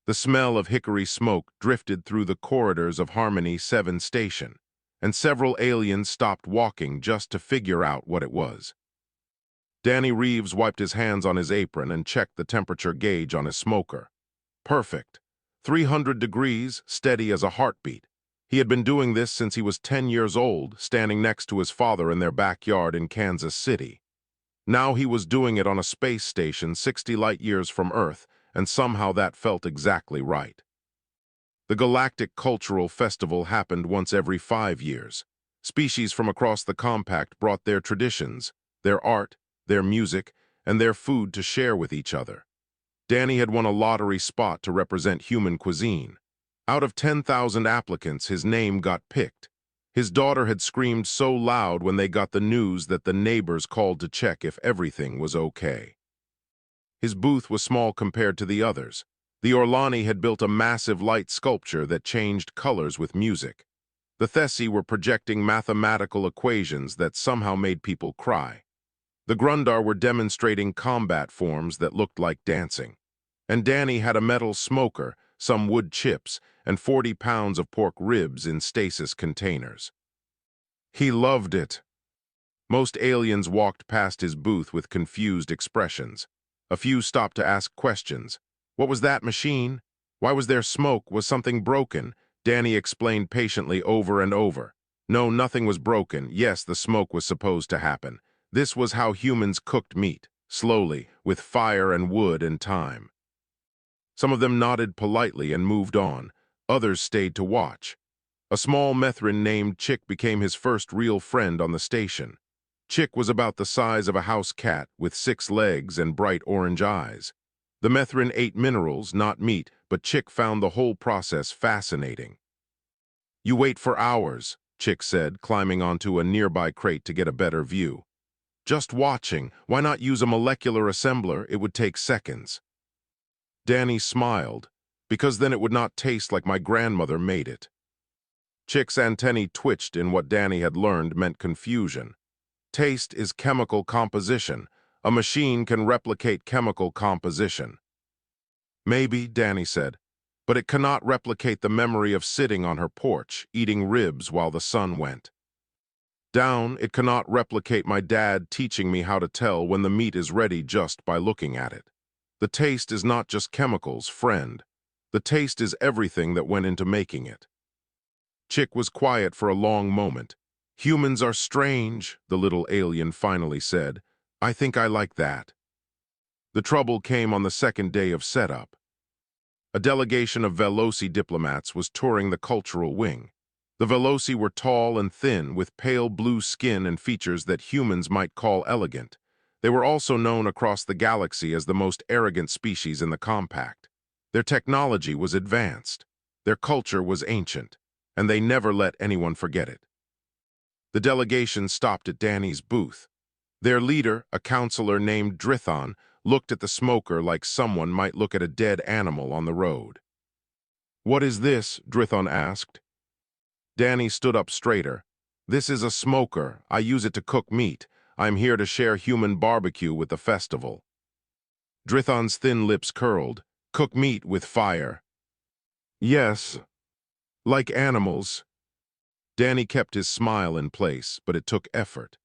The smell of hickory smoke drifted through the corridors of Harmony 7 Station, and several aliens stopped walking just to figure out what it was. Danny Reeves wiped his hands on his apron and checked the temperature gauge on his smoker. Perfect. 300 degrees, steady as a heartbeat. He had been doing this since he was 10 years old, standing next to his father in their backyard in Kansas City. Now he was doing it on a space station 60 light-years from Earth, and somehow that felt exactly right. The Galactic Cultural Festival happened once every 5 years. Species from across the compact brought their traditions, their art, their music, and their food to share with each other. Danny had won a lottery spot to represent human cuisine. Out of 10,000 applicants, his name got picked. His daughter had screamed so loud when they got the news that the neighbors called to check if everything was okay. His booth was small compared to the others. The Orlani had built a massive light sculpture that changed colors with music. The Thessi were projecting mathematical equations that somehow made people cry. The Grundar were demonstrating combat forms that looked like dancing. And Danny had a metal smoker, some wood chips, and 40 pounds of pork ribs in stasis containers. He loved it. Most aliens walked past his booth with confused expressions. A few stopped to ask questions. What was that machine? Why was there smoke? Was something broken? Danny explained patiently over and over. No, nothing was broken. Yes, the smoke was supposed to happen. This was how humans cooked meat, slowly, with fire and wood and time. Some of them nodded politely and moved on. Others stayed to watch. A small Methrin named Chick became his first real friend on the station. Chick was about the size of a house cat with 6 legs and bright orange eyes. The Methrin ate minerals, not meat, but Chick found the whole process fascinating. "You wait for hours," Chick said, climbing onto a nearby crate to get a better view. "Just watching. Why not use a molecular assembler? It would take seconds." Danny smiled, because then it would not taste like my grandmother made it. Chick's antennae twitched in what Danny had learned meant confusion. Taste is chemical composition. A machine can replicate chemical composition. "Maybe," Danny said, "but it cannot replicate the memory of sitting on her porch, eating ribs while the sun went down. It cannot replicate my dad teaching me how to tell when the meat is ready just by looking at it. The taste is not just chemicals, friend. The taste is everything that went into making it." Chick was quiet for a long moment. "Humans are strange," the little alien finally said. "I think I like that." The trouble came on the second day of setup. A delegation of Veloi diplomats was touring the cultural wing. The Veloi were tall and thin, with pale blue skin and features that humans might call elegant. They were also known across the galaxy as the most arrogant species in the compact. Their technology was advanced. Their culture was ancient, and they never let anyone forget it. The delegation stopped at Danny's booth. Their leader, a counselor named Drithon, looked at the smoker like someone might look at a dead animal on the road. "What is this?" Drithon asked. Danny stood up straighter. "This is a smoker. I use it to cook meat. I'm here to share human barbecue with the festival." Drithon's thin lips curled. "Cook meat with fire." "Yes, like animals." Danny kept his smile in place, but it took effort.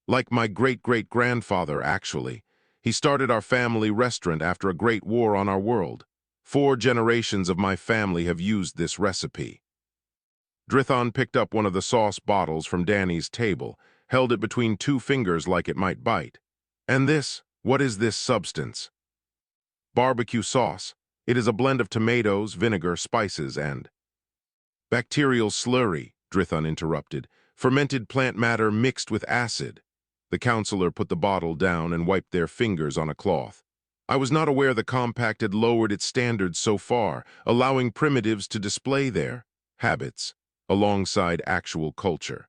"Like my great-great-grandfather, actually. He started our family restaurant after a great war on our world. 4 generations of my family have used this recipe." Drithon picked up one of the sauce bottles from Danny's table, held it between 2 fingers like it might bite. "And this? What is this substance?" "Barbecue sauce. It is a blend of tomatoes, vinegar, spices, and—" "Bacterial slurry," Drithon interrupted. "Fermented plant matter mixed with acid." The counselor put the bottle down and wiped their fingers on a cloth. "I was not aware the compact had lowered its standards so far, allowing primitives to display their habits alongside actual culture."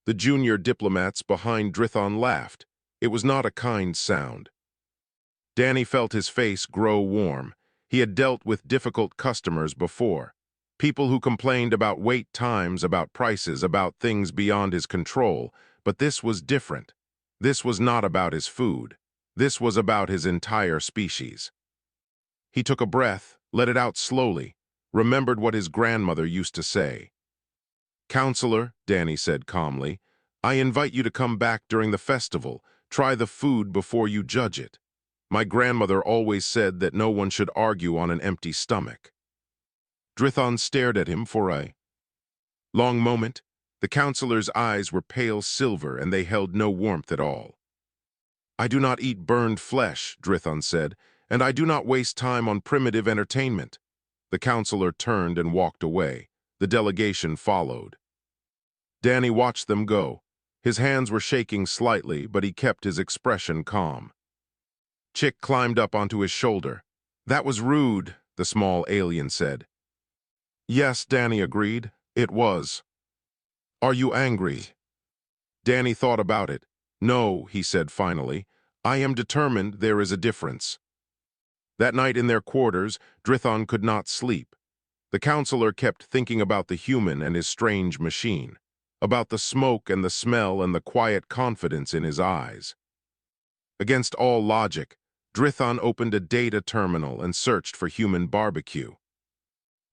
The junior diplomats behind Drithon laughed. It was not a kind sound. Danny felt his face grow warm. He had dealt with difficult customers before. People who complained about wait times, about prices, about things beyond his control. But this was different. This was not about his food. This was about his entire species. He took a breath, let it out slowly, remembered what his grandmother used to say. "Counselor," Danny said calmly, "I invite you to come back during the festival. Try the food before you judge it. My grandmother always said that no one should argue on an empty stomach." Drithon stared at him for a long moment. The counselor's eyes were pale silver and they held no warmth at all. "I do not eat burned flesh," Drithon said, "and I do not waste time on primitive entertainment." The counselor turned and walked away. The delegation followed. Danny watched them go. His hands were shaking slightly, but he kept his expression calm. Chick climbed up onto his shoulder. "That was rude," the small alien said. "Yes," Danny agreed, "it was." "Are you angry?" Danny thought about it. "No," he said finally. "I am determined there is a difference." That night in their quarters, Drithon could not sleep. The counselor kept thinking about the human and his strange machine, about the smoke and the smell and the quiet confidence in his eyes. Against all logic, Drithon opened a data terminal and searched for human barbecue.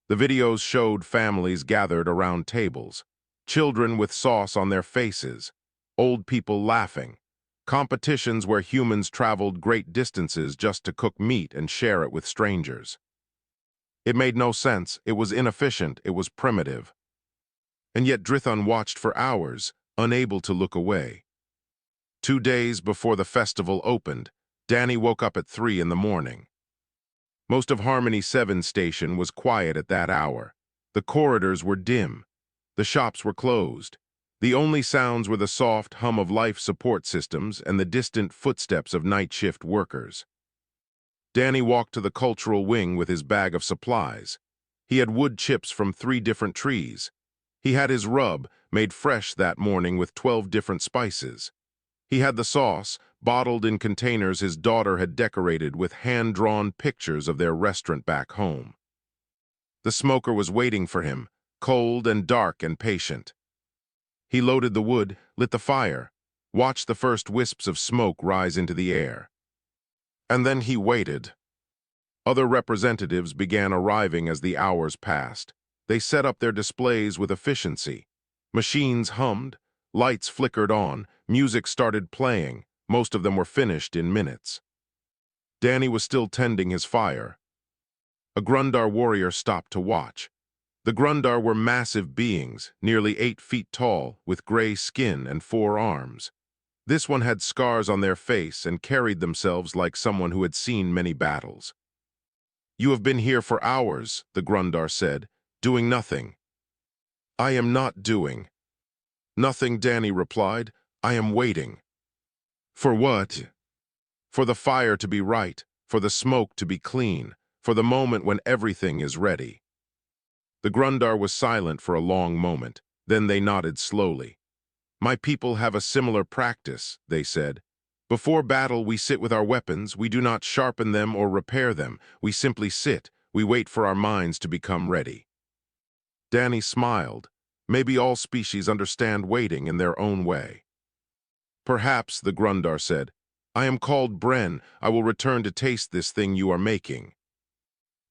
The videos showed families gathered around tables, children with sauce on their faces, old people laughing, competitions where humans traveled great distances just to cook meat and share it with strangers. It made no sense, it was inefficient, it was primitive. And yet Drithon watched for hours, unable to look away. 2 days before the festival opened, Danny woke up at 3 in the morning. Most of Harmony 7 station was quiet at that hour. The corridors were dim. The shops were closed. The only sounds were the soft hum of life support systems and the distant footsteps of night shift workers. Danny walked to the cultural wing with his bag of supplies. He had wood chips from 3 different trees. He had his rub, made fresh that morning with 12 different spices. He had the sauce, bottled in containers his daughter had decorated with hand-drawn pictures of their restaurant back home. The smoker was waiting for him, cold and dark and patient. He loaded the wood, lit the fire, watched the first wisps of smoke rise into the air. And then he waited. Other representatives began arriving as the hours passed. They set up their displays with efficiency. Machines hummed, lights flickered on, music started playing. Most of them were finished in minutes. Danny was still tending his fire. A Grundar warrior stopped to watch. The Grundar were massive beings, nearly 8 feet tall, with gray skin and 4 arms. This one had scars on their face and carried themselves like someone who had seen many battles. "You have been here for hours," the Grundar said, "doing nothing." "I am not doing nothing," Danny replied. "I am waiting." "For what?" "For the fire to be right, for the smoke to be clean, for the moment when everything is ready." The Grundar was silent for a long moment. Then they nodded slowly. "My people have a similar practice," they said. "Before battle, we sit with our weapons. We do not sharpen them or repair them. We simply sit. We wait for our minds to become ready." Danny smiled. Maybe all species understand waiting in their own way. "Perhaps," the Grundar said. "I am called Bren. I will return to taste this thing you are making."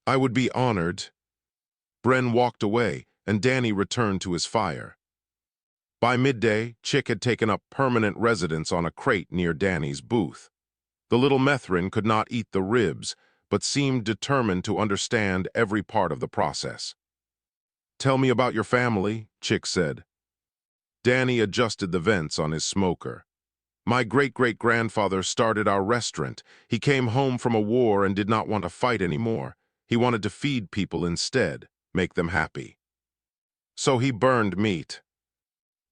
"I would be honored." Bren walked away, and Danny returned to his fire. By midday, Chick had taken up permanent residence on a crate near Danny's booth. The little Methrin could not eat the ribs, but seemed determined to understand every part of the process. "Tell me about your family," Chick said. Danny adjusted the vents on his smoker. "My great-great-grandfather started our restaurant. He came home from a war and did not want to fight anymore. He wanted to feed people instead, make them happy. So he burned meat."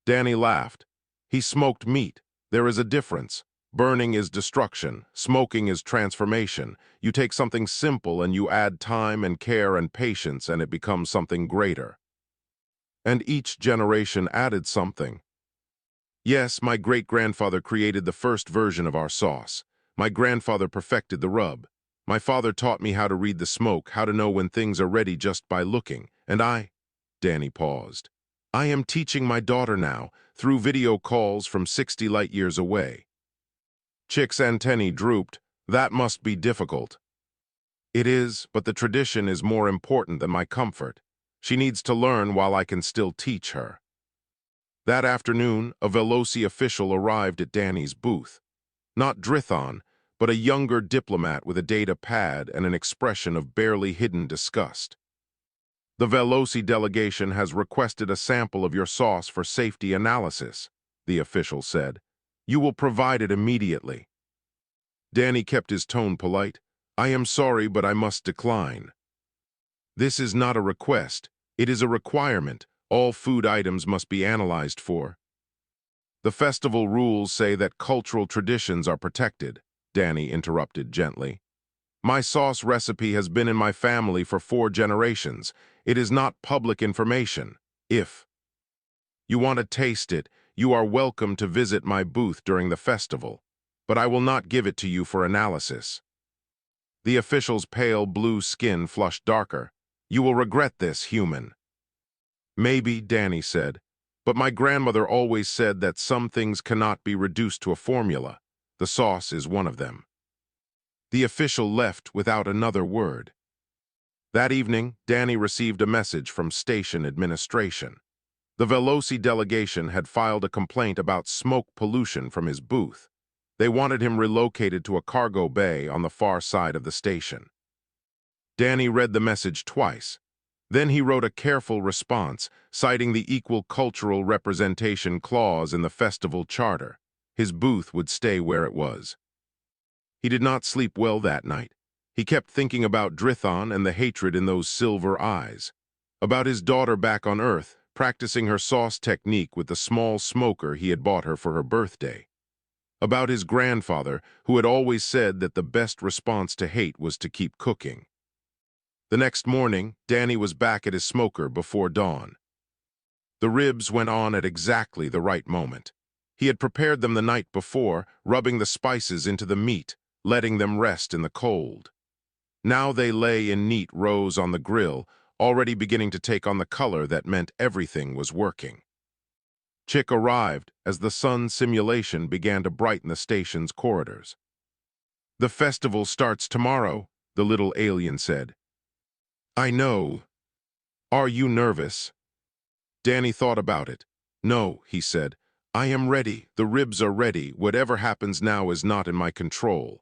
Danny laughed. "He smoked meat. There is a difference. Burning is destruction. Smoking is transformation. You take something simple and you add time and care and patience and it becomes something greater." "And each generation added something." "Yes, my great-grandfather created the first version of our sauce. My grandfather perfected the rub. My father taught me how to read the smoke, how to know when things are ready just by looking. And Danny paused. "I am teaching my daughter now, through video calls from 60 light years away." Chick's antennae drooped. "That must be difficult." It is, but the tradition is more important than my comfort. She needs to learn while I can still teach her. That afternoon, a Veloi official arrived at Danny's booth. Not Drithon, but a younger diplomat with a data pad and an expression of barely hidden disgust. The Veloi delegation has requested a sample of your sauce for safety analysis, the official said. You will provide it immediately. Danny kept his tone polite. I am sorry, but I must decline. This is not a request. It is a requirement. All food items must be analyzed for. The festival rules say that cultural traditions are protected, Danny interrupted gently. My sauce recipe has been in my family for 4 generations. It is not public information. If you want to taste it, you are welcome to visit my booth during the festival, but I will not give it to you for analysis. The official's pale blue skin flushed darker. You will regret this, human. Maybe, Danny said, but my grandmother always said that some things cannot be reduced to a formula. The sauce is one of them. The official left without another word. That evening, Danny received a message from station administration. The Veloi delegation had filed a complaint about smoke pollution from his booth. They wanted him relocated to a cargo bay on the far side of the station. Danny read the message twice. Then he wrote a careful response, citing the equal cultural representation clause in the festival charter. His booth would stay where it was. He did not sleep well that night. He kept thinking about Drithon and the hatred in those silver eyes. About his daughter back on Earth, practicing her sauce technique with the small smoker he had bought her for her birthday. About his grandfather, who had always said that the best response to hate was to keep cooking. The next morning, Danny was back at his smoker before dawn. The ribs went on at exactly the right moment. He had prepared them the night before, rubbing the spices into the meat, letting them rest in the cold. Now they lay in neat rows on the grill, already beginning to take on the color that meant everything was working. Chick arrived as the sun simulation began to brighten the station's corridors. The festival starts tomorrow, the little alien said. I know. Are you nervous? Danny thought about it. No, he said. I am ready. The ribs are ready. Whatever happens now is not in my control.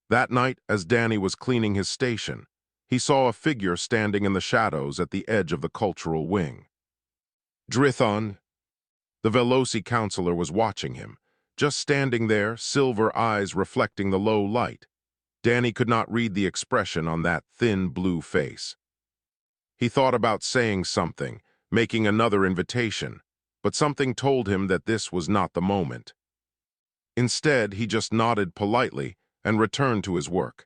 That night, as Danny was cleaning his station, he saw a figure standing in the shadows at the edge of the cultural wing. Drithon. The Veloi counselor was watching him, just standing there, silver eyes reflecting the low light. Danny could not read the expression on that thin blue face. He thought about saying something, making another invitation, but something told him that this was not the moment. Instead, he just nodded politely and returned to his work.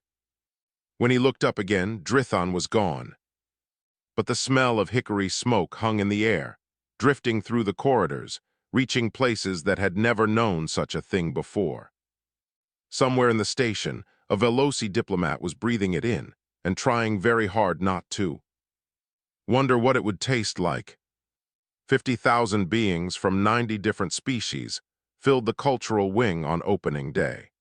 When he looked up again, Drithon was gone. But the smell of hickory smoke hung in the air, drifting through the corridors, reaching places that had never known such a thing before. Somewhere in the station, a Veloi diplomat was breathing it in and trying very hard not to. Wonder what it would taste like. 50,000 beings from 90 different species filled the cultural wing on opening day.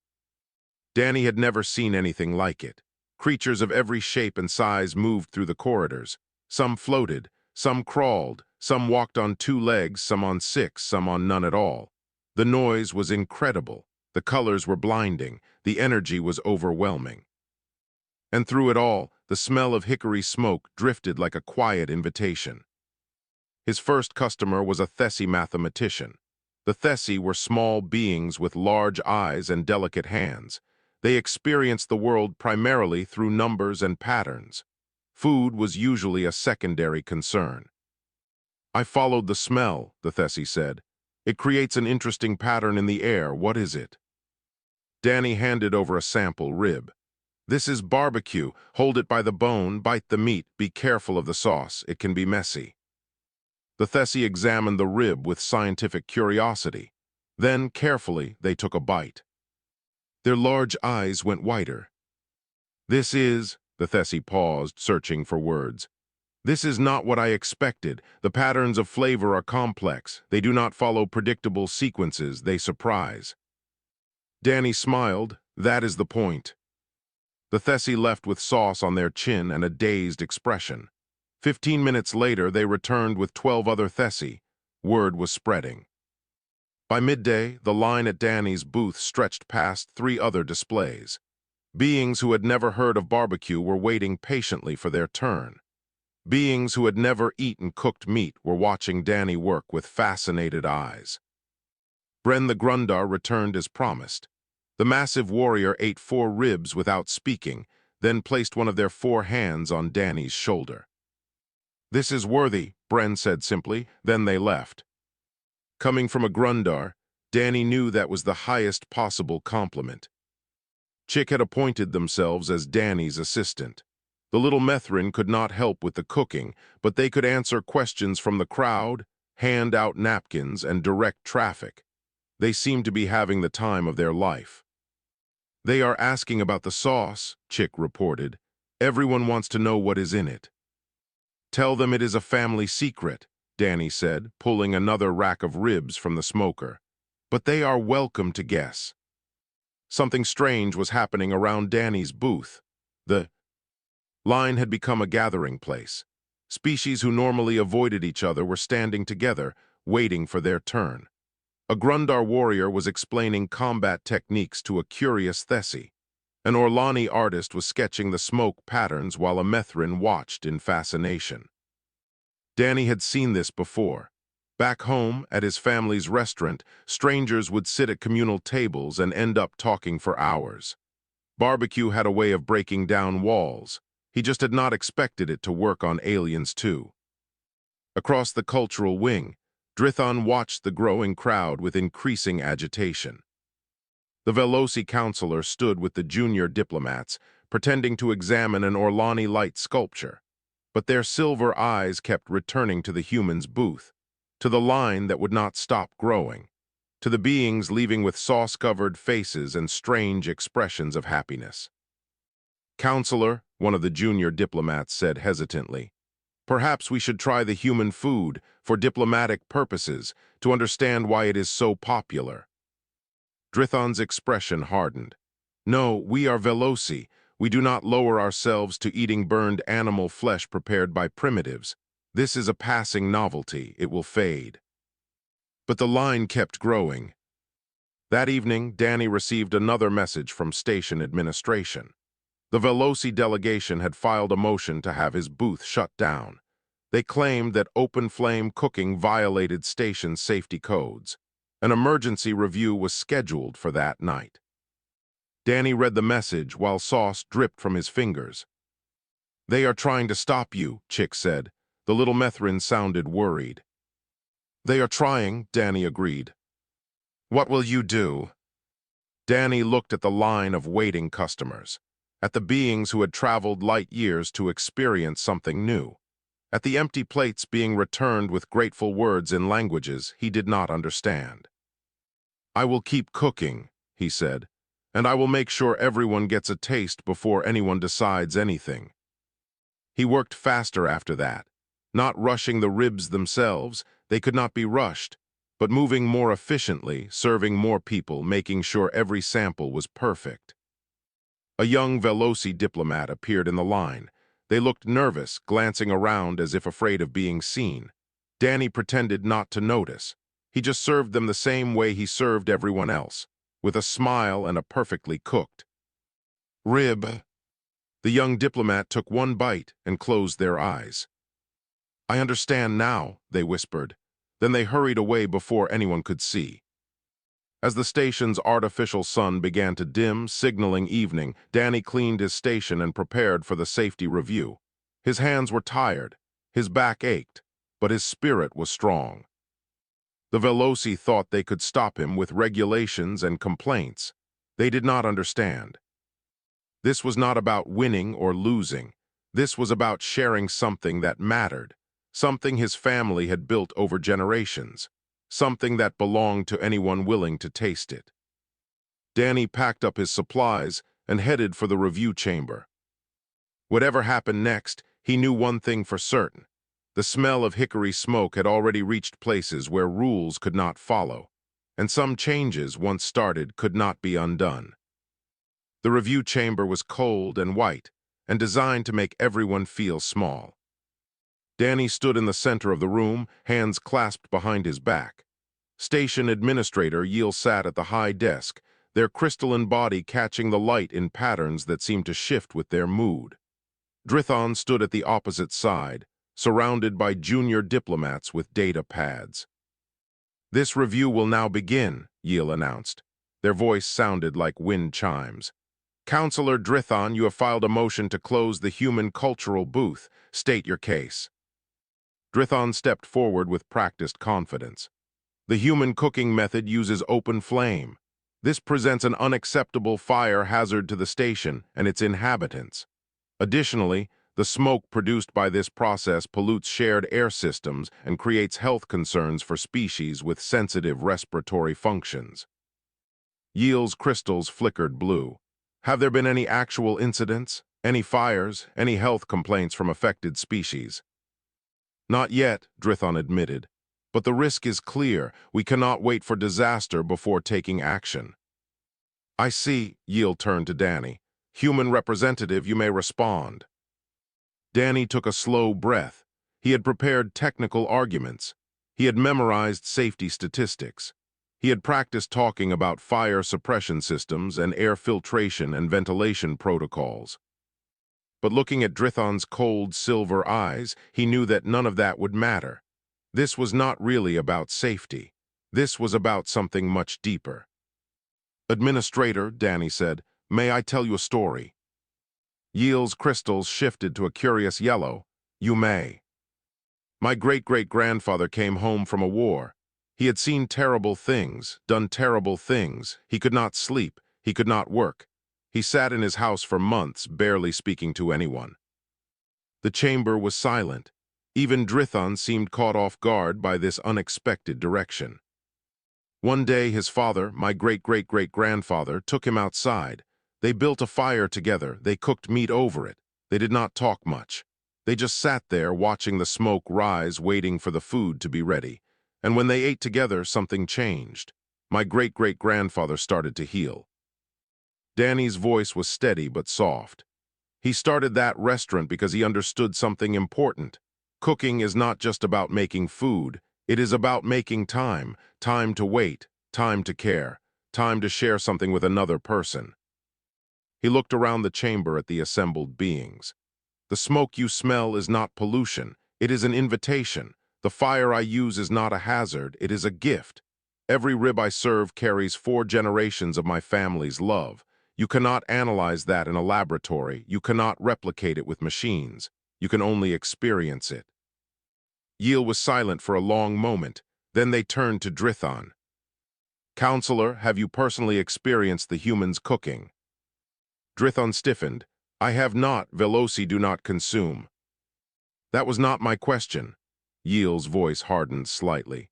Danny had never seen anything like it. Creatures of every shape and size moved through the corridors. Some floated, some crawled, some walked on 2 legs, some on 6, some on none at all. The noise was incredible. The colors were blinding. The energy was overwhelming. And through it all, the smell of hickory smoke drifted like a quiet invitation. His first customer was a Thessi mathematician. The Thessi were small beings with large eyes and delicate hands. They experienced the world primarily through numbers and patterns. Food was usually a secondary concern. I followed the smell, the Thessi said. It creates an interesting pattern in the air. What is it? Danny handed over a sample rib. This is barbecue. Hold it by the bone, bite the meat, be careful of the sauce. It can be messy. The Thessi examined the rib with scientific curiosity. Then, carefully, they took a bite. Their large eyes went wider. The Thessi paused, searching for words. This is not what I expected. The patterns of flavor are complex. They do not follow predictable sequences. They surprise. Danny smiled. That is the point. The Thessi left with sauce on their chin and a dazed expression. 15 minutes later, they returned with 12 other Thessi. Word was spreading. By midday, the line at Danny's booth stretched past 3 other displays. Beings who had never heard of barbecue were waiting patiently for their turn. Beings who had never eaten cooked meat were watching Danny work with fascinated eyes. Bren the Grundar returned as promised. The massive warrior ate 4 ribs without speaking, then placed one of their 4 hands on Danny's shoulder. "This is worthy," Bren said simply, then they left. Coming from a Grundar, Danny knew that was the highest possible compliment. Chick had appointed themselves as Danny's assistant. The little Methrin could not help with the cooking, but they could answer questions from the crowd, hand out napkins, and direct traffic. They seemed to be having the time of their life. "They are asking about the sauce," Chick reported. "Everyone wants to know what is in it." "Tell them it is a family secret," Danny said, pulling another rack of ribs from the smoker. "But they are welcome to guess." Something strange was happening around Danny's booth. The line had become a gathering place. Species who normally avoided each other were standing together, waiting for their turn. A Grundar warrior was explaining combat techniques to a curious Thessi. An Orlani artist was sketching the smoke patterns while a Methrin watched in fascination. Danny had seen this before. Back home, at his family's restaurant, strangers would sit at communal tables and end up talking for hours. Barbecue had a way of breaking down walls. He just had not expected it to work on aliens too. Across the cultural wing, Drithon watched the growing crowd with increasing agitation. The Veloi counselor stood with the junior diplomats, pretending to examine an Orlani light sculpture. But their silver eyes kept returning to the human's booth, to the line that would not stop growing, to the beings leaving with sauce-covered faces and strange expressions of happiness. "Counselor," one of the junior diplomats said hesitantly, "perhaps we should try the human food for diplomatic purposes to understand why it is so popular." Drithon's expression hardened. "No, we are Veloi. We do not lower ourselves to eating burned animal flesh prepared by primitives. This is a passing novelty. It will fade." But the line kept growing. That evening, Danny received another message from station administration. The Veloi delegation had filed a motion to have his booth shut down. They claimed that open-flame cooking violated station safety codes. An emergency review was scheduled for that night. Danny read the message while sauce dripped from his fingers. "They are trying to stop you," Chick said. The little Methrin sounded worried. "They are trying," Danny agreed. "What will you do?" Danny looked at the line of waiting customers, at the beings who had traveled light years to experience something new, at the empty plates being returned with grateful words in languages he did not understand. "I will keep cooking," he said, "and I will make sure everyone gets a taste before anyone decides anything." He worked faster after that, not rushing the ribs themselves. They could not be rushed, but moving more efficiently, serving more people, making sure every sample was perfect. A young Veloi diplomat appeared in the line. They looked nervous, glancing around as if afraid of being seen. Danny pretended not to notice. He just served them the same way he served everyone else, with a smile and a perfectly cooked rib. The young diplomat took one bite and closed their eyes. "I understand now," they whispered. Then they hurried away before anyone could see. As the station's artificial sun began to dim, signaling evening, Danny cleaned his station and prepared for the safety review. His hands were tired, his back ached, but his spirit was strong. The Veloi thought they could stop him with regulations and complaints. They did not understand. This was not about winning or losing. This was about sharing something that mattered, something his family had built over generations, something that belonged to anyone willing to taste it. Danny packed up his supplies and headed for the review chamber. Whatever happened next, he knew one thing for certain. The smell of hickory smoke had already reached places where rules could not follow, and some changes, once started, could not be undone. The review chamber was cold and white, and designed to make everyone feel small. Danny stood in the center of the room, hands clasped behind his back. Station Administrator Yeel sat at the high desk, their crystalline body catching the light in patterns that seemed to shift with their mood. Drithon stood at the opposite side, surrounded by junior diplomats with data pads. "This review will now begin," Yeel announced. Their voice sounded like wind chimes. "Counselor Drithon, you have filed a motion to close the human cultural booth. State your case." Drithon stepped forward with practiced confidence. "The human cooking method uses open flame. This presents an unacceptable fire hazard to the station and its inhabitants. Additionally, the smoke produced by this process pollutes shared air systems and creates health concerns for species with sensitive respiratory functions." Yeel's crystals flickered blue. "Have there been any actual incidents? Any fires? Any health complaints from affected species?" "Not yet," Drithon admitted. "But the risk is clear. We cannot wait for disaster before taking action." "I see," Yeel turned to Danny. "Human representative, you may respond." Danny took a slow breath. He had prepared technical arguments. He had memorized safety statistics. He had practiced talking about fire suppression systems and air filtration and ventilation protocols. But looking at Drithon's cold silver eyes, he knew that none of that would matter. This was not really about safety. This was about something much deeper. "Administrator," Danny said, "may I tell you a story?" Yeel's crystals shifted to a curious yellow. "You may." "My great-great-grandfather came home from a war. He had seen terrible things, done terrible things. He could not sleep. He could not work. He sat in his house for months, barely speaking to anyone." The chamber was silent. Even Drithon seemed caught off guard by this unexpected direction. One day his father, my great-great-great-grandfather, took him outside. They built a fire together. They cooked meat over it. They did not talk much. They just sat there watching the smoke rise, waiting for the food to be ready. And when they ate together, something changed. My great-great-grandfather started to heal. Danny's voice was steady but soft. "He started that restaurant because he understood something important. Cooking is not just about making food. It is about making time. Time to wait. Time to care. Time to share something with another person." He looked around the chamber at the assembled beings. "The smoke you smell is not pollution. It is an invitation. The fire I use is not a hazard. It is a gift. Every rib I serve carries 4 generations of my family's love. You cannot analyze that in a laboratory. You cannot replicate it with machines. You can only experience it." Yeel was silent for a long moment. Then they turned to Drithon. "Counselor, have you personally experienced the humans' cooking?" Drithon stiffened. "I have not. Veloi do not consume." "That was not my question." Yeel's voice hardened slightly.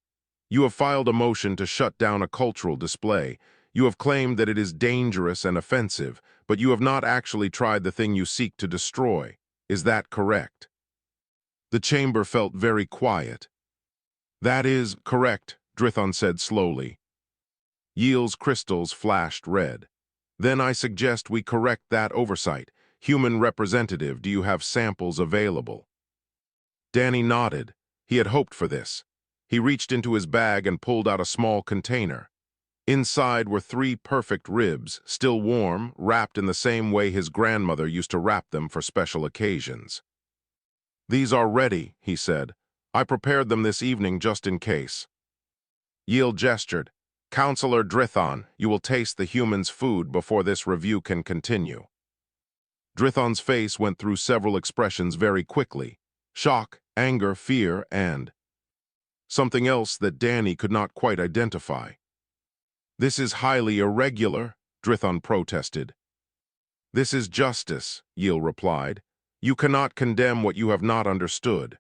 "You have filed a motion to shut down a cultural display. You have claimed that it is dangerous and offensive, but you have not actually tried the thing you seek to destroy. Is that correct?" The chamber felt very quiet. "That is correct," Drithon said slowly. Yeel's crystals flashed red. "Then I suggest we correct that oversight. Human representative, do you have samples available?" Danny nodded. He had hoped for this. He reached into his bag and pulled out a small container. Inside were 3 perfect ribs, still warm, wrapped in the same way his grandmother used to wrap them for special occasions. "These are ready," he said. "I prepared them this evening just in case." Yeel gestured. "Counselor Drithon, you will taste the human's food before this review can continue." Drithon's face went through several expressions very quickly. Shock, anger, fear, and something else that Danny could not quite identify. "This is highly irregular," Drithon protested. "This is justice," Yeel replied. "You cannot condemn what you have not understood."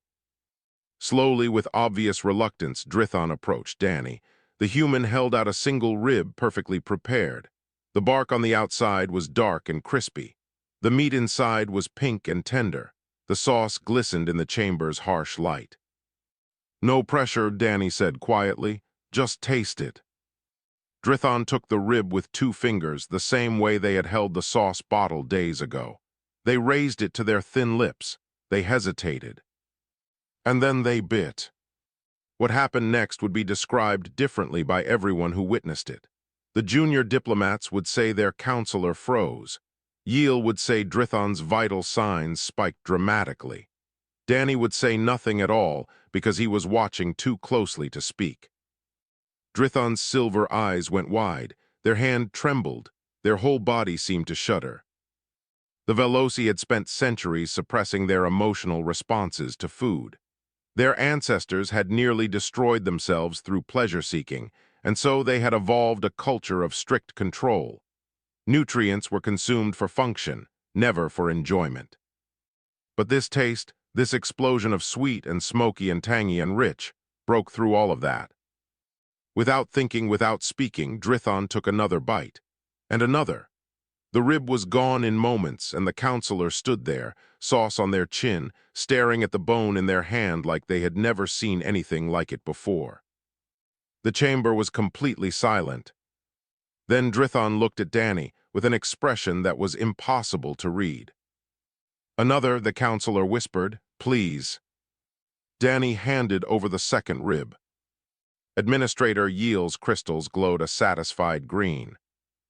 Slowly, with obvious reluctance, Drithon approached Danny. The human held out a single rib perfectly prepared. The bark on the outside was dark and crispy. The meat inside was pink and tender. The sauce glistened in the chamber's harsh light. "No pressure," Danny said quietly. "Just taste it." Drithon took the rib with 2 fingers, the same way they had held the sauce bottle days ago. They raised it to their thin lips. They hesitated. And then they bit. What happened next would be described differently by everyone who witnessed it. The junior diplomats would say their counselor froze. Yeel would say Drithon's vital signs spiked dramatically. Danny would say nothing at all because he was watching too closely to speak. Drithon's silver eyes went wide, their hand trembled, their whole body seemed to shudder. The Veloi had spent centuries suppressing their emotional responses to food. Their ancestors had nearly destroyed themselves through pleasure-seeking, and so they had evolved a culture of strict control. Nutrients were consumed for function, never for enjoyment. But this taste, this explosion of sweet and smoky and tangy and rich, broke through all of that. Without thinking, without speaking, Drithon took another bite, and another. The rib was gone in moments, and the counselor stood there, sauce on their chin, staring at the bone in their hand like they had never seen anything like it before. The chamber was completely silent. Then Drithon looked at Danny with an expression that was impossible to read. Another, the counselor whispered, "Please." Danny handed over the second rib. Administrator Yeel's crystals glowed a satisfied green.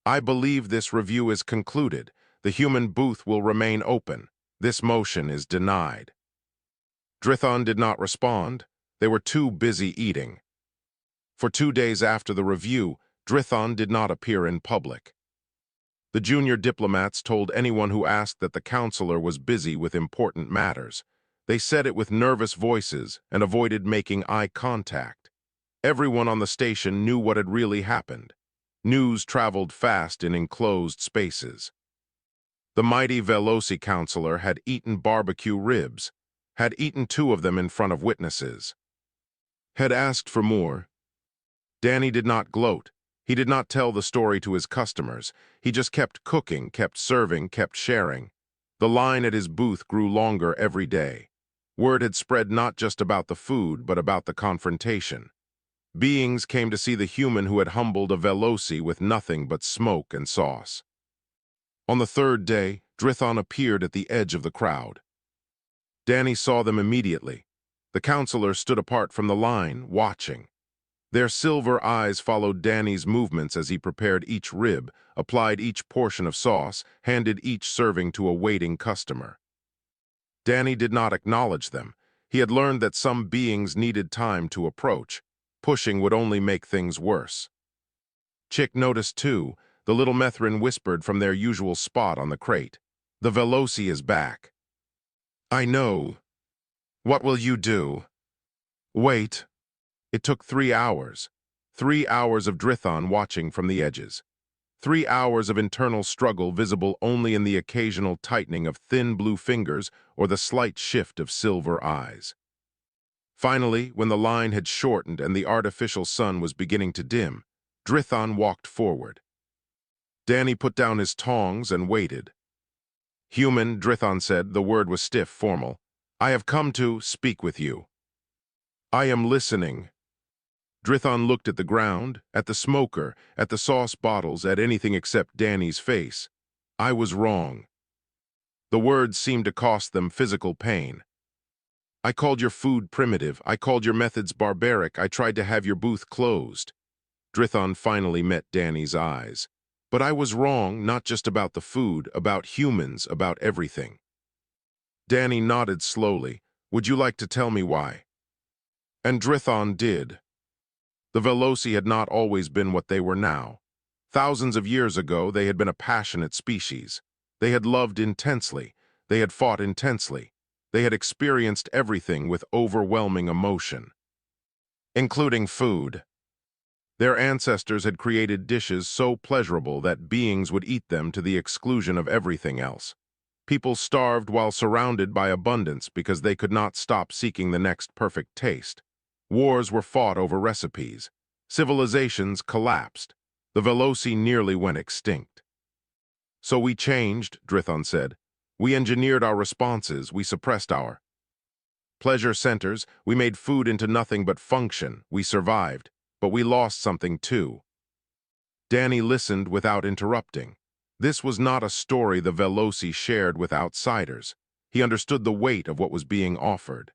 "I believe this review is concluded. The human booth will remain open. This motion is denied." Drithon did not respond. They were too busy eating. For 2 days after the review, Drithon did not appear in public. The junior diplomats told anyone who asked that the counselor was busy with important matters. They said it with nervous voices and avoided making eye contact. Everyone on the station knew what had really happened. News traveled fast in enclosed spaces. The mighty Veloi counselor had eaten barbecue ribs, had eaten 2 of them in front of witnesses, had asked for more. Danny did not gloat. He did not tell the story to his customers. He just kept cooking, kept serving, kept sharing. The line at his booth grew longer every day. Word had spread not just about the food, but about the confrontation. Beings came to see the human who had humbled a Veloi with nothing but smoke and sauce. On the 3rd day, Drithon appeared at the edge of the crowd. Danny saw them immediately. The counselor stood apart from the line, watching. Their silver eyes followed Danny's movements as he prepared each rib, applied each portion of sauce, handed each serving to a waiting customer. Danny did not acknowledge them. He had learned that some beings needed time to approach. Pushing would only make things worse. Chick noticed too. The little Methrin whispered from their usual spot on the crate. "The Veloi is back." "I know. What will you do?" "Wait." It took 3 hours. 3 hours of Drithon watching from the edges. 3 hours of internal struggle visible only in the occasional tightening of thin blue fingers or the slight shift of silver eyes. Finally, when the line had shortened and the artificial sun was beginning to dim, Drithon walked forward. Danny put down his tongs and waited. "Human," Drithon said, the word was stiff, formal. "I have come to speak with you." "I am listening." Drithon looked at the ground, at the smoker, at the sauce bottles, at anything except Danny's face. "I was wrong." The words seemed to cost them physical pain. "I called your food primitive. I called your methods barbaric. I tried to have your booth closed." Drithon finally met Danny's eyes. "But I was wrong, not just about the food, about humans, about everything." Danny nodded slowly. "Would you like to tell me why?" And Drithon did. The Veloi had not always been what they were now. Thousands of years ago, they had been a passionate species. They had loved intensely. They had fought intensely. They had experienced everything with overwhelming emotion, including food. Their ancestors had created dishes so pleasurable that beings would eat them to the exclusion of everything else. People starved while surrounded by abundance because they could not stop seeking the next perfect taste. Wars were fought over recipes. Civilizations collapsed. The Veloi nearly went extinct. "So we changed," Drithon said. "We engineered our responses. We suppressed our pleasure centers. We made food into nothing but function. We survived. But we lost something too." Danny listened without interrupting. This was not a story the Veloi shared with outsiders. He understood the weight of what was being offered.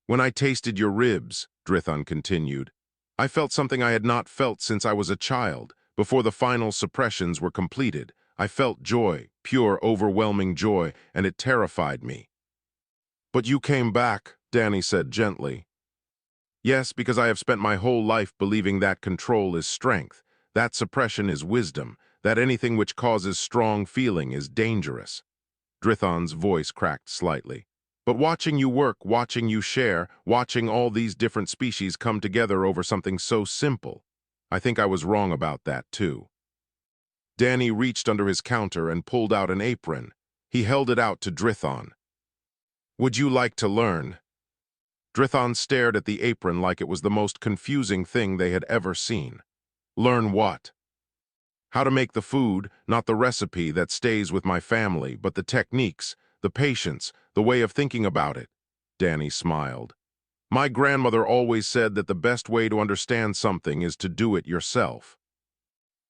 When I tasted your ribs, Drithon continued, I felt something I had not felt since I was a child. Before the final suppressions were completed, I felt joy, pure, overwhelming joy, and it terrified me. But you came back, Danny said gently. Yes, because I have spent my whole life believing that control is strength, that suppression is wisdom, that anything which causes strong feeling is dangerous. Drithon's voice cracked slightly. But watching you work, watching you share, watching all these different species come together over something so simple, I think I was wrong about that too. Danny reached under his counter and pulled out an apron. He held it out to Drithon. Would you like to learn? Drithon stared at the apron like it was the most confusing thing they had ever seen. Learn what? How to make the food, not the recipe that stays with my family, but the techniques, the patience, the way of thinking about it. Danny smiled. My grandmother always said that the best way to understand something is to do it yourself.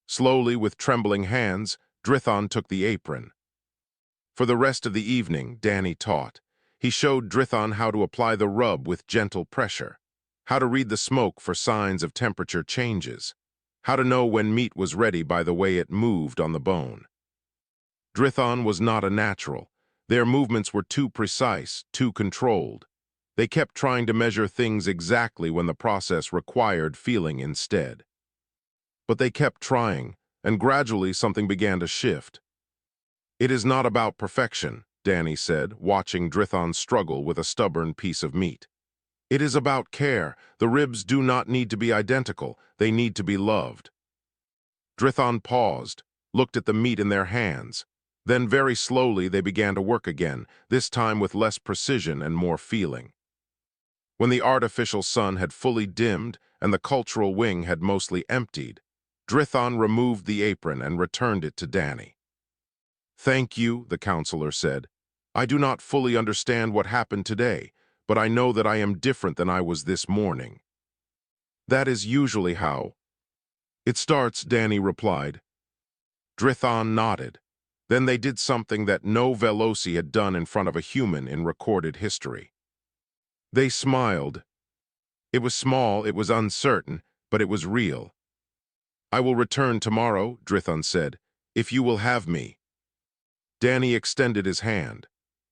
Slowly, with trembling hands, Drithon took the apron. For the rest of the evening, Danny taught. He showed Drithon how to apply the rub with gentle pressure, how to read the smoke for signs of temperature changes, how to know when meat was ready by the way it moved on the bone. Drithon was not a natural. Their movements were too precise, too controlled. They kept trying to measure things exactly when the process required feeling instead. But they kept trying, and gradually something began to shift. It is not about perfection, Danny said, watching Drithon struggle with a stubborn piece of meat. It is about care. The ribs do not need to be identical. They need to be loved. Drithon paused, looked at the meat in their hands. Then very slowly they began to work again, this time with less precision and more feeling. When the artificial sun had fully dimmed and the cultural wing had mostly emptied, Drithon removed the apron and returned it to Danny. Thank you, the counselor said. I do not fully understand what happened today, but I know that I am different than I was this morning. That is usually how it starts, Danny replied. Drithon nodded. Then they did something that no Veloi had done in front of a human in recorded history. They smiled. It was small, it was uncertain, but it was real. I will return tomorrow, Drithon said, if you will have me. Danny extended his hand,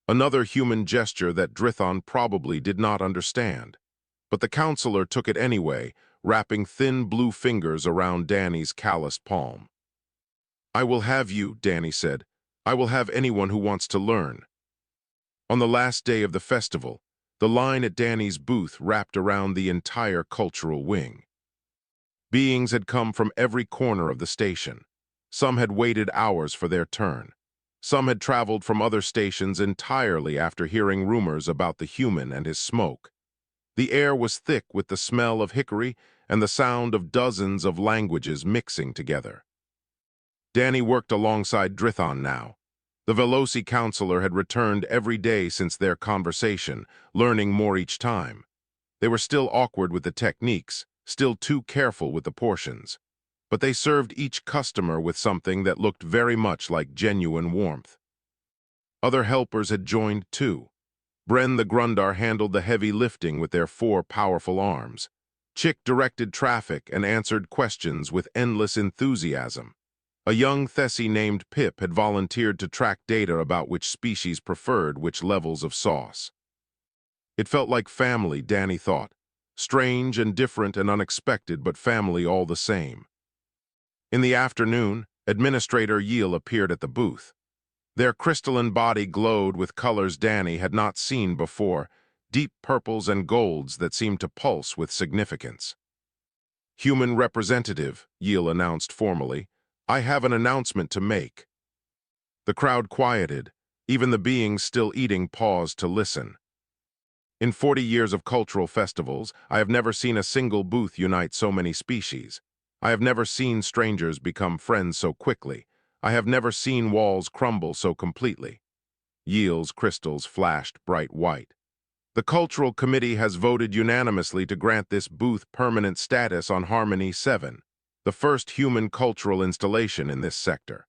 another human gesture that Drithon probably did not understand. But the counselor took it anyway, wrapping thin blue fingers around Danny's calloused palm. I will have you, Danny said. I will have anyone who wants to learn. On the last day of the festival, the line at Danny's booth wrapped around the entire cultural wing. Beings had come from every corner of the station. Some had waited hours for their turn. Some had traveled from other stations entirely after hearing rumors about the human and his smoke. The air was thick with the smell of hickory and the sound of dozens of languages mixing together. Danny worked alongside Drithon now. The Veloi counselor had returned every day since their conversation, learning more each time. They were still awkward with the techniques, still too careful with the portions. But they served each customer with something that looked very much like genuine warmth. Other helpers had joined too. Bren the Grundar handled the heavy lifting with their 4 powerful arms. Chick directed traffic and answered questions with endless enthusiasm. A young Thessie named Pip had volunteered to track data about which species preferred which levels of sauce. It felt like family, Danny thought. Strange and different and unexpected, but family all the same. In the afternoon, Administrator Yiel appeared at the booth. Their crystalline body glowed with colors Danny had not seen before, deep purples and golds that seemed to pulse with significance. Human representative, Yiel announced formally, I have an announcement to make. The crowd quieted. Even the beings still eating paused to listen. In 40 years of cultural festivals, I have never seen a single booth unite so many species. I have never seen strangers become friends so quickly. I have never seen walls crumble so completely. Yiel's crystals flashed bright white. The Cultural Committee has voted unanimously to grant this booth permanent status on Harmony 7. the first human cultural installation in this sector.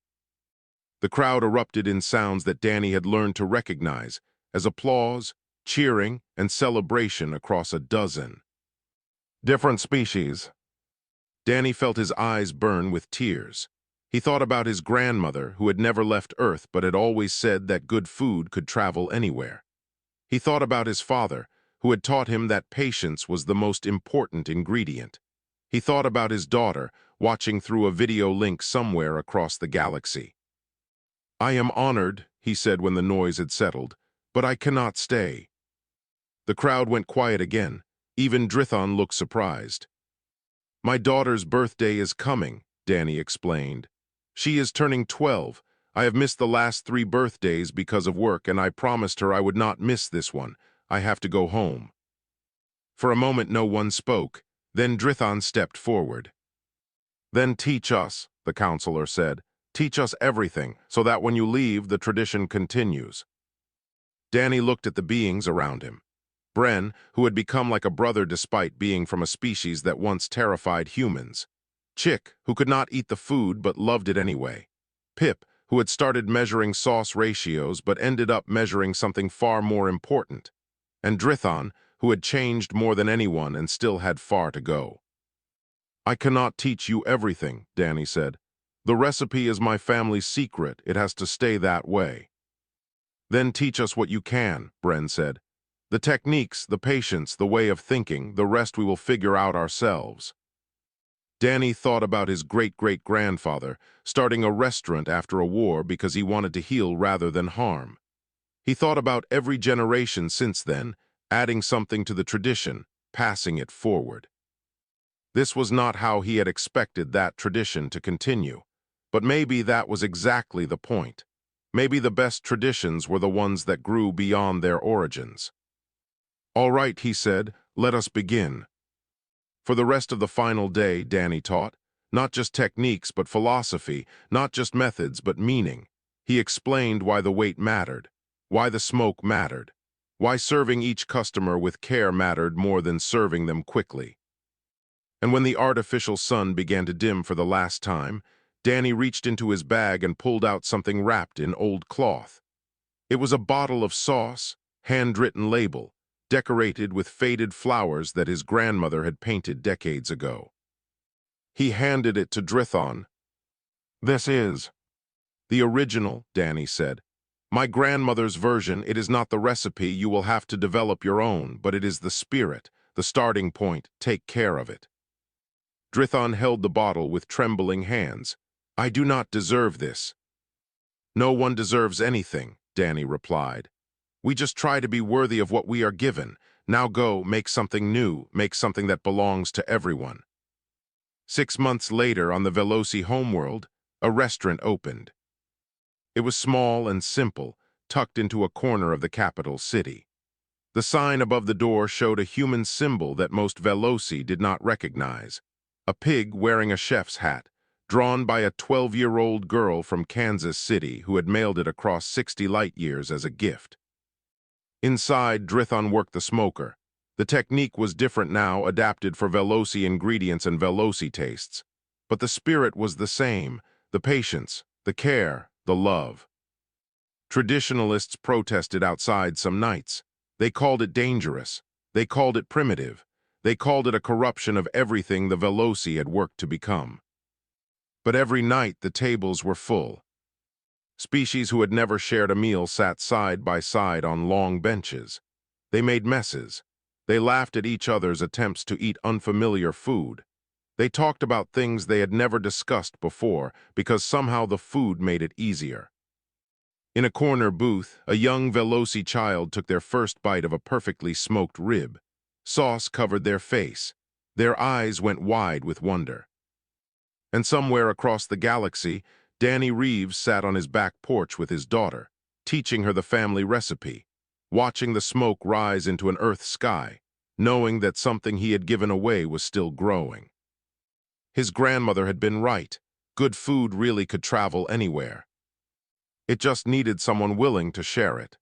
The crowd erupted in sounds that Danny had learned to recognize as applause, cheering, and celebration across a dozen different species. Danny felt his eyes burn with tears. He thought about his grandmother, who had never left Earth but had always said that good food could travel anywhere. He thought about his father, who had taught him that patience was the most important ingredient. He thought about his daughter, watching through a video link somewhere across the galaxy. "I am honored," he said when the noise had settled, "but I cannot stay." The crowd went quiet again. Even Drithon looked surprised. "My daughter's birthday is coming," Danny explained. "She is turning 12. I have missed the last 3 birthdays because of work, and I promised her I would not miss this one. I have to go home." For a moment no one spoke. Then Drithon stepped forward. "Then teach us," the counselor said. "Teach us everything, so that when you leave, the tradition continues." Danny looked at the beings around him. Bren, who had become like a brother despite being from a species that once terrified humans. Chick, who could not eat the food but loved it anyway. Pip, who had started measuring sauce ratios but ended up measuring something far more important. And Drithon, who had changed more than anyone and still had far to go. "I cannot teach you everything," Danny said. "The recipe is my family's secret. It has to stay that way." "Then teach us what you can," Bren said. "The techniques, the patience, the way of thinking, the rest we will figure out ourselves." Danny thought about his great-great-grandfather starting a restaurant after a war because he wanted to heal rather than harm. He thought about every generation since then, adding something to the tradition, passing it forward. This was not how he had expected that tradition to continue, but maybe that was exactly the point. Maybe the best traditions were the ones that grew beyond their origins. "All right," he said, "let us begin." For the rest of the final day, Danny taught, not just techniques but philosophy, not just methods but meaning. He explained why the wait mattered, why the smoke mattered, why serving each customer with care mattered more than serving them quickly. And when the artificial sun began to dim for the last time, Danny reached into his bag and pulled out something wrapped in old cloth. It was a bottle of sauce, handwritten label, decorated with faded flowers that his grandmother had painted decades ago. He handed it to Drithon. "This is the original," Danny said. "My grandmother's version. It is not the recipe. You will have to develop your own, but it is the spirit, the starting point. Take care of it." Drithon held the bottle with trembling hands. "I do not deserve this." "No one deserves anything," Danny replied. "We just try to be worthy of what we are given. Now go, make something new, make something that belongs to everyone." 6 months later, on the Veloi homeworld, a restaurant opened. It was small and simple, tucked into a corner of the capital city. The sign above the door showed a human symbol that most Veloi did not recognize. A pig wearing a chef's hat, drawn by a 12-year-old girl from Kansas City who had mailed it across 60 light years as a gift. Inside, Drithon worked the smoker. The technique was different now, adapted for Veloi ingredients and Veloi tastes. But the spirit was the same, the patience, the care, the love. Traditionalists protested outside some nights. They called it dangerous. They called it primitive. They called it a corruption of everything the Veloi had worked to become. But every night the tables were full. Species who had never shared a meal sat side by side on long benches. They made messes. They laughed at each other's attempts to eat unfamiliar food. They talked about things they had never discussed before because somehow the food made it easier. In a corner booth, a young Veloi child took their first bite of a perfectly smoked rib. Sauce covered their face. Their eyes went wide with wonder. And somewhere across the galaxy, Danny Reeves sat on his back porch with his daughter, teaching her the family recipe, watching the smoke rise into an Earth sky, knowing that something he had given away was still growing. His grandmother had been right. Good food really could travel anywhere. It just needed someone willing to share it.